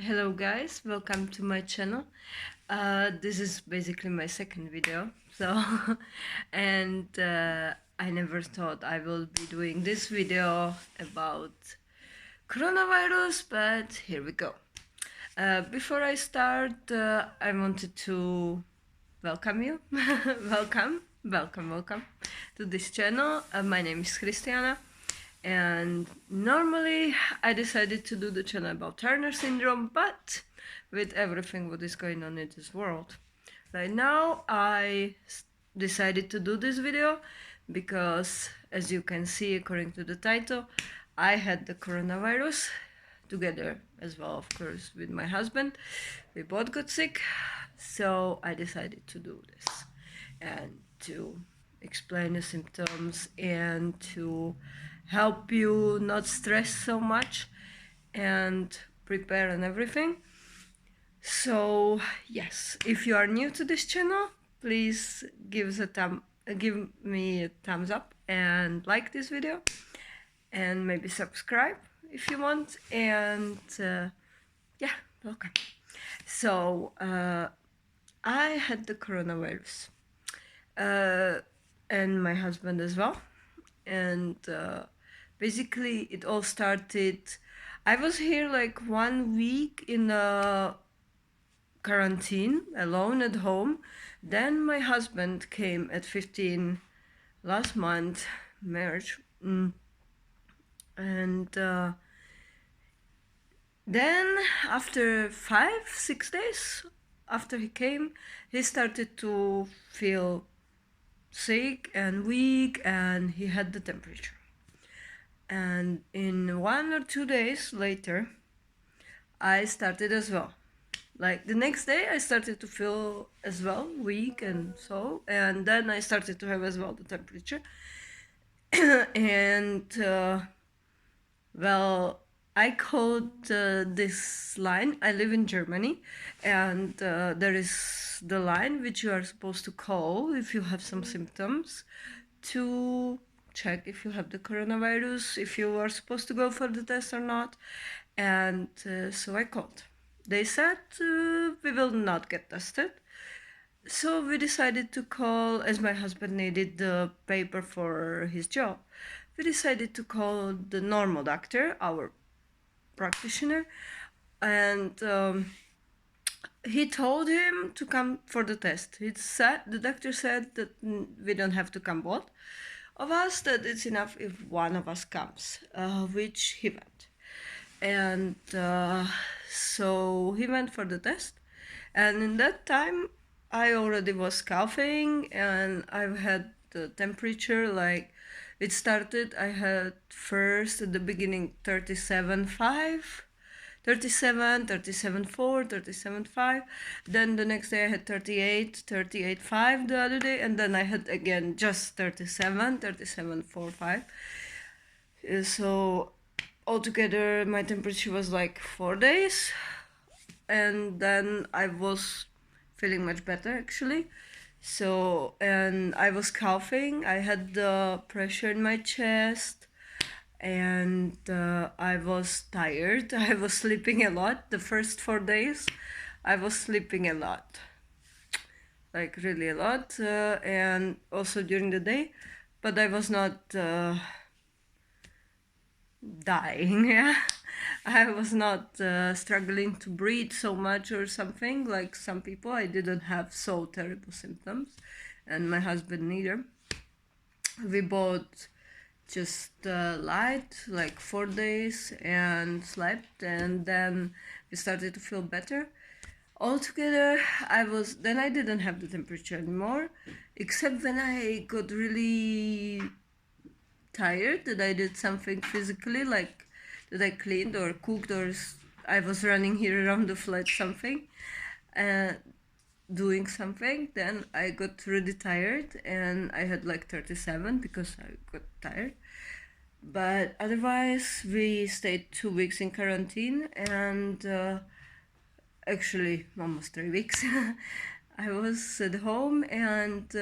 Hello guys, welcome to my channel. This is basically my second video, so and I never thought I will be doing this video about coronavirus, but here we go. Before I start, I wanted to welcome you, welcome to this channel. My name is Christiana. And normally I decided to do the channel about Turner syndrome, but with everything what is going on in this world right now, I decided to do this video because, as you can see according to the title, I had the coronavirus together as well, of course, with my husband. We both got sick, so I decided to do this and to explain the symptoms and to help you not stress so much and prepare and everything. So yes, if you are new to this channel, please give me a thumbs up and like this video, and maybe subscribe if you want. And yeah, welcome. So I had the coronavirus, and my husband as well, and basically it all started. I was here like 1 week in a quarantine alone at home. Then my husband came at 15 last month, March, and then after 5-6 days after he came, he started to feel sick and weak, and he had the temperature. And in 1 or 2 days later, I started as well. Like the next day, I started to feel as well weak and so, and then I started to have as well the temperature. And well, I called this line. I live in Germany, and there is the line which you are supposed to call if you have some symptoms to check if you have the coronavirus, if you are supposed to go for the test or not. And so I called. They said we will not get tested. So we decided to call, as my husband needed the paper for his job, we decided to call the normal doctor, our practitioner, and he told him to come for the test. The doctor said that we don't have to come both of us, that it's enough if one of us comes, which he went. And so he went for the test, and in that time I already was coughing, and I've had the temperature, like it started, I had first at the beginning 37.5, 37, 37.4, 37.5. Then the next day I had 38, 38.5 the other day, and then I had again just 37, 37.4, 5. So altogether my temperature was like 4 days, and then I was feeling much better actually. So, and I was coughing, I had the pressure in my chest, and I was tired. I was sleeping a lot. The first 4 days I was sleeping a lot, like really a lot, and also during the day, but I was not dying. Yeah, I was not struggling to breathe so much or something like some people. I didn't have so terrible symptoms, and my husband neither. We both just lied like 4 days and slept, and then we started to feel better. Altogether, I didn't have the temperature anymore, except when I got really tired, that I did something physically, like that I cleaned or cooked, or I was running here around the flat something, doing something. Then I got really tired, and I had like 37 because I got tired. But otherwise, we stayed 2 weeks in quarantine, and actually almost 3 weeks. I was at home, and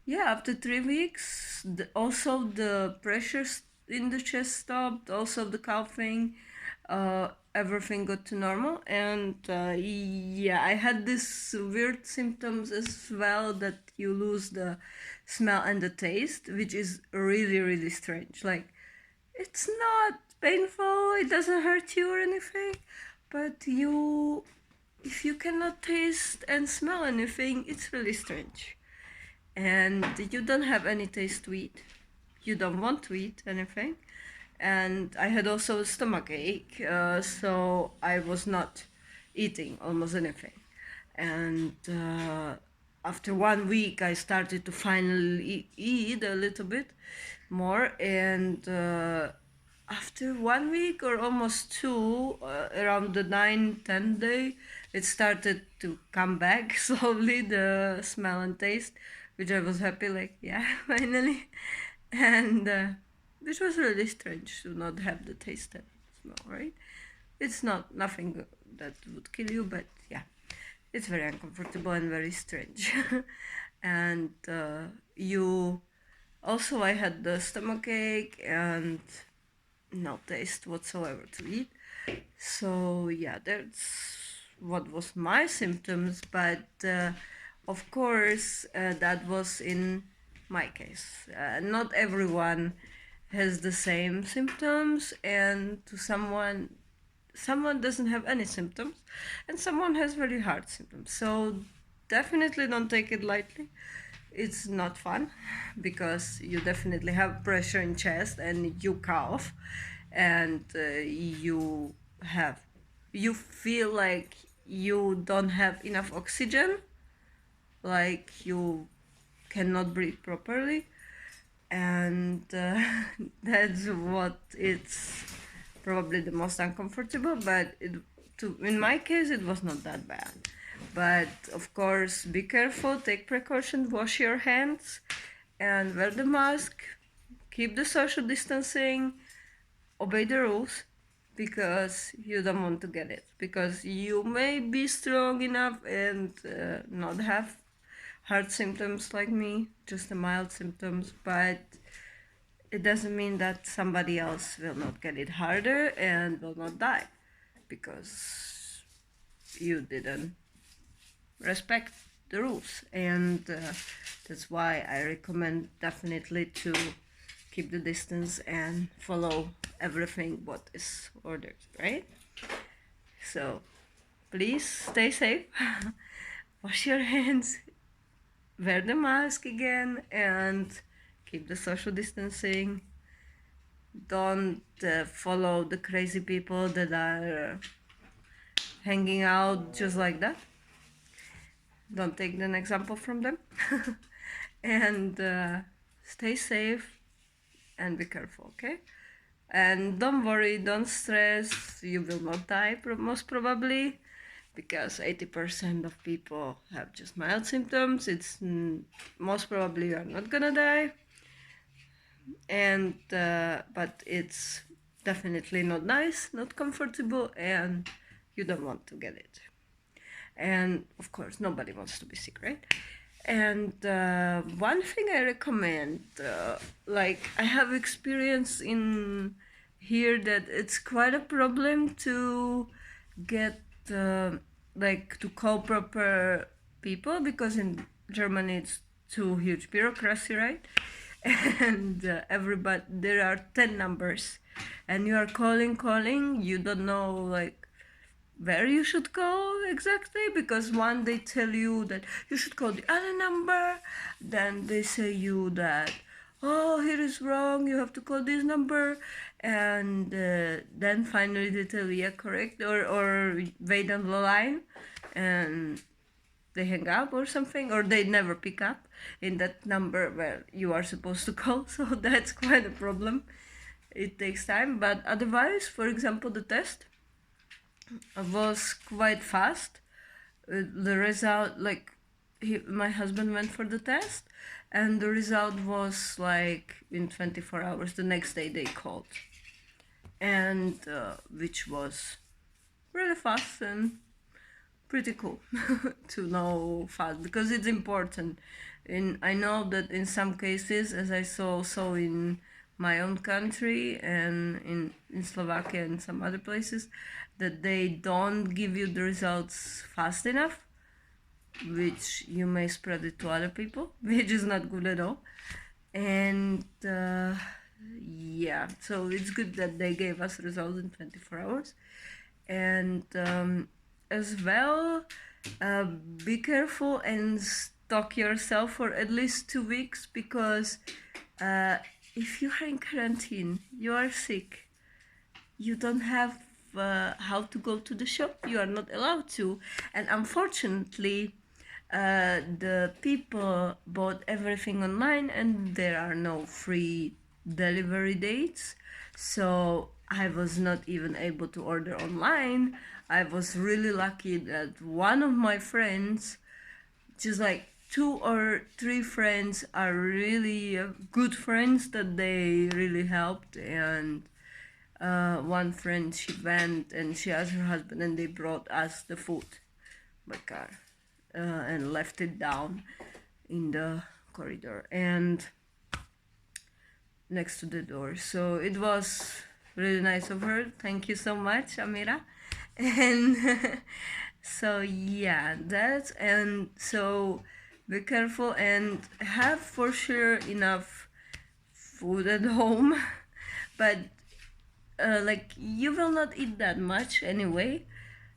yeah, after 3 weeks, also the pressure in the chest stopped, also the coughing. everything got to normal. And yeah, I had these weird symptoms as well, that you lose the smell and the taste, which is really, really strange. Like, it's not painful, it doesn't hurt you or anything, but if you cannot taste and smell anything, it's really strange. And you don't have any taste to eat, you don't want to eat anything. And I had also a stomach ache, so I was not eating almost anything. And after 1 week, I started to finally eat a little bit more. And after 1 week or almost two, around the 9-10 day, it started to come back slowly, the smell and taste, which I was happy, like, yeah, finally. And which was really strange to not have the taste and smell, right? It's not nothing that would kill you, but yeah, it's very uncomfortable and very strange. And you also, I had the stomach ache and no taste whatsoever to eat. So yeah, that's what was my symptoms. But of course, that was in my case. Not everyone has the same symptoms, and to someone doesn't have any symptoms, and someone has very hard symptoms. So definitely don't take it lightly. It's not fun, because you definitely have pressure in chest and you cough, and you feel like you don't have enough oxygen, like you cannot breathe properly. And that's what it's probably the most uncomfortable. But in my case, it was not that bad. But of course, be careful, take precautions, wash your hands, and wear the mask, keep the social distancing, obey the rules, because you don't want to get it. Because you may be strong enough and not have hard symptoms like me, just the mild symptoms, but it doesn't mean that somebody else will not get it harder and will not die, because you didn't respect the rules. And that's why I recommend definitely to keep the distance and follow everything what is ordered, right? So please stay safe, wash your hands, wear the mask again, and keep the social distancing. Don't follow the crazy people that are hanging out just like that. Don't take an example from them. And stay safe and be careful, okay? And don't worry, don't stress, you will not die most probably, because 80% of people have just mild symptoms. It's most probably you are not gonna die. And but it's definitely not nice, not comfortable, and you don't want to get it. And of course, nobody wants to be sick, right? And one thing I recommend, like I have experience in here, that it's quite a problem to get like to call proper people, because in Germany it's too huge bureaucracy, right? And everybody, there are 10 numbers, and you are calling, you don't know like where you should go exactly, because one, they tell you that you should call the other number, then they say you that, oh, here is wrong, you have to call this number, and then finally they tell you, yeah, correct, or wait on the line, and they hang up or something, or they never pick up in that number where you are supposed to call. So that's quite a problem. It takes time, but otherwise, for example, the test was quite fast. The result, like, my husband went for the test, and the result was like in 24 hours. The next day they called, and which was really fast and pretty cool to know fast, because it's important. And I know that in some cases, as I saw also in my own country and in Slovakia and some other places, that they don't give you the results fast enough, which you may spread it to other people, which is not good at all. And yeah, so it's good that they gave us results in 24 hours. And as well, be careful and stock yourself for at least 2 weeks, because if you are in quarantine, you are sick, you don't have how to go to the shop, you are not allowed to. And unfortunately, the people bought everything online and there are no free delivery dates. So I was not even able to order online. I was really lucky that one of my friends, just like 2 or 3 friends, are really good friends that they really helped. And one friend, she went and she asked her husband and they brought us the food by car and left it down in the corridor and next to the door. So it was really nice of her. Thank you so much, Amira. And so yeah, that's, and so be careful and have for sure enough food at home. But like, you will not eat that much anyway,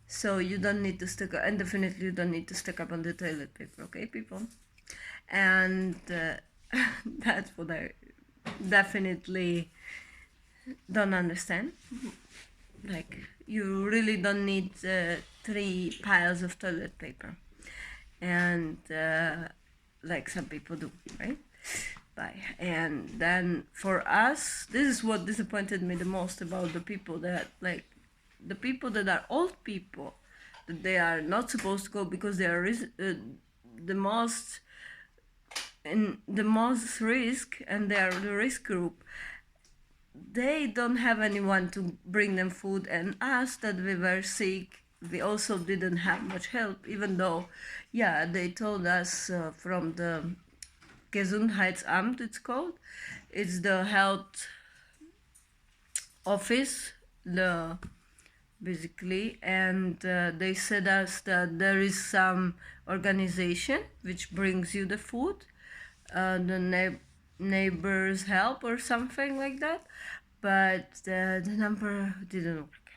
so you don't need to stick up, and definitely you don't need to stick up on the toilet paper, okay, people? And that's what I definitely don't understand. Like, you really don't need 3 piles of toilet paper, and like some people do, right? And then for us, this is what disappointed me the most about the people that, like, the people that are old people, that they are not supposed to go because they are the most in the most risk, and they are the risk group. They don't have anyone to bring them food, and us that we were sick, we also didn't have much help, even though, yeah, they told us from the Gesundheitsamt, it's called. It's the health office, the basically, and they said us that there is some organization which brings you the food, the neighbors help or something like that, but the number didn't work.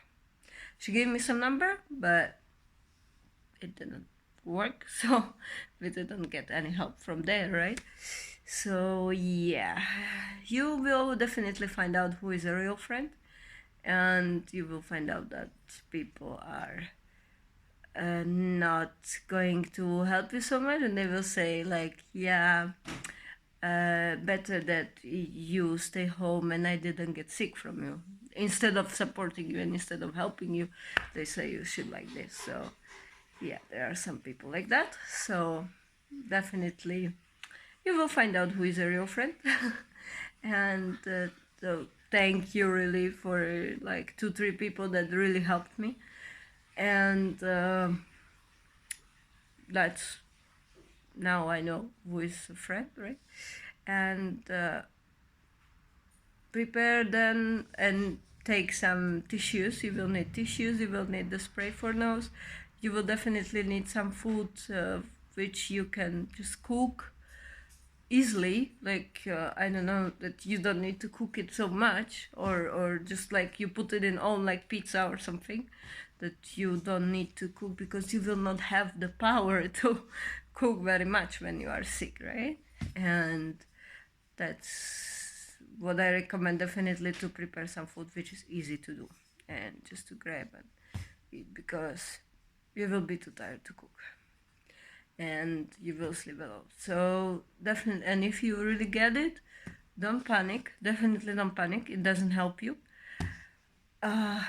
She gave me some number, but it didn't work, so we didn't get any help from there, right? So yeah, you will definitely find out who is a real friend, and you will find out that people are not going to help you so much, and they will say like, yeah, better that you stay home and I didn't get sick from you. Instead of supporting you and instead of helping you, they say you should like this. So yeah, there are some people like that. So definitely you will find out who is a real friend. And so thank you really for like 2-3 people that really helped me. And that's, now I know who is a friend, right? And prepare then and take some tissues. You will need tissues, you will need the spray for nose, you will definitely need some food which you can just cook easily, like I don't know, that you don't need to cook it so much, or just like you put it in oven like pizza or something, that you don't need to cook, because you will not have the power to cook very much when you are sick, right? And that's what I recommend, definitely, to prepare some food which is easy to do and just to grab and eat, because you will be too tired to cook and you will sleep a lot. So definitely, and if you really get it, don't panic. Definitely don't panic. It doesn't help you.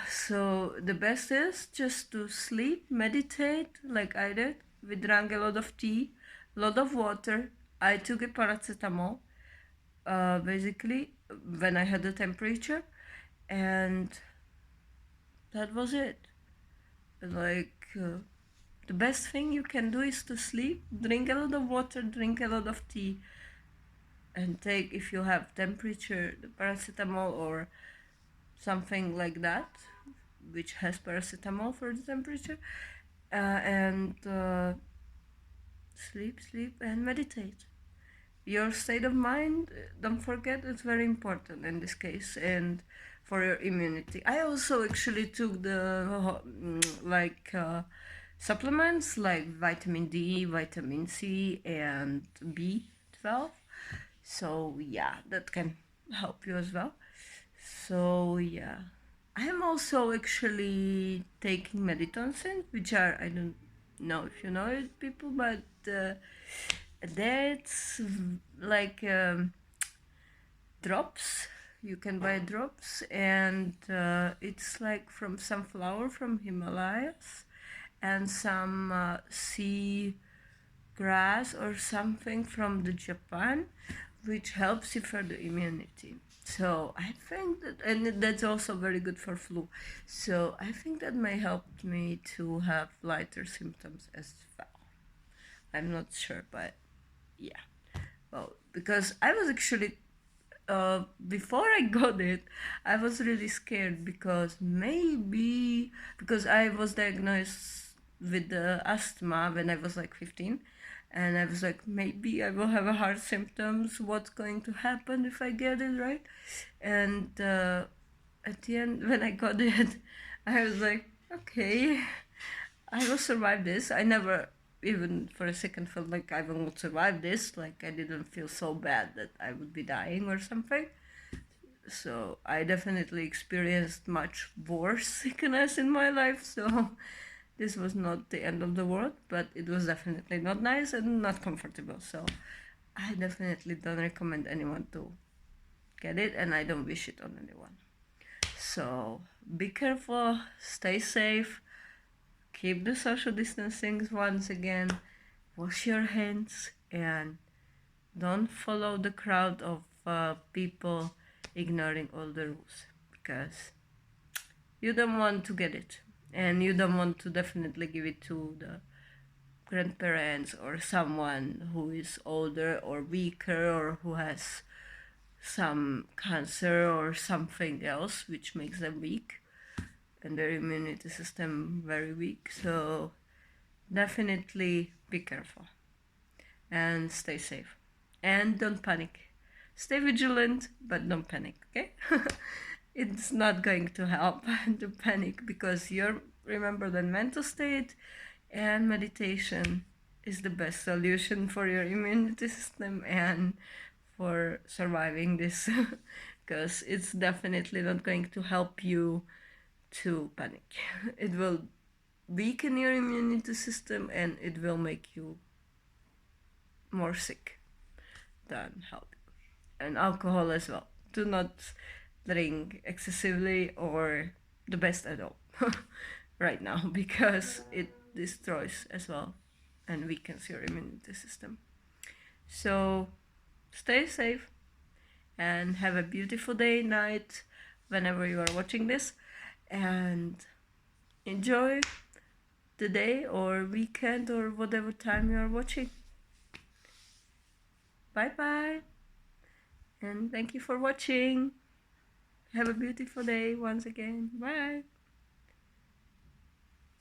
So the best is just to sleep, meditate, like I did. We drank a lot of tea, a lot of water. I took a paracetamol, basically, when I had the temperature, and that was it. Like, the best thing you can do is to sleep, drink a lot of water, drink a lot of tea, and take, if you have temperature, the paracetamol or something like that, which has paracetamol for the temperature, and sleep and meditate. Your state of mind, don't forget, it's very important in this case, and for your immunity. I also actually took the supplements like vitamin D, vitamin C, and B12. So yeah, that can help you as well. So yeah, I am also actually taking Meditonsin, which are, I don't know if you know it, people, but that's like drops. You can buy drops, and it's like from sunflower from Himalayas, and some sea grass or something from the Japan, which helps you for the immunity. So I think that, and that's also very good for flu. So I think that may help me to have lighter symptoms as well. I'm not sure, but yeah. Well, because I was actually before I got it, I was really scared because maybe because I was diagnosed with the asthma when I was like 15, and I was like, maybe I will have a heart symptoms. What's going to happen if I get it, right? And at the end, when I got it, I was like, okay, I will survive this. I never even for a second felt like I will not survive this. Like I didn't feel so bad that I would be dying or something. So I definitely experienced much worse sickness in my life. So this was not the end of the world, but it was definitely not nice and not comfortable. So I definitely don't recommend anyone to get it, and I don't wish it on anyone. So be careful, stay safe, keep the social distancing once again, wash your hands, and don't follow the crowd of people ignoring all the rules, because you don't want to get it, and you don't want to definitely give it to the grandparents or someone who is older or weaker or who has some cancer or something else which makes them weak and their immunity system very weak. So definitely be careful and stay safe, and don't panic. Stay vigilant, but don't panic, okay? It's not going to help to panic, because you're, remember, the mental state and meditation is the best solution for your immunity system and for surviving this, because it's definitely not going to help you to panic. It will weaken your immunity system and it will make you more sick than help. And alcohol as well. Do not drink excessively or the best at all right now, because it destroys as well and weakens your immunity system. So stay safe and have a beautiful day, night, whenever you are watching this, and enjoy the day or weekend or whatever time you are watching. Bye bye, and thank you for watching. Have a beautiful day once again. Bye.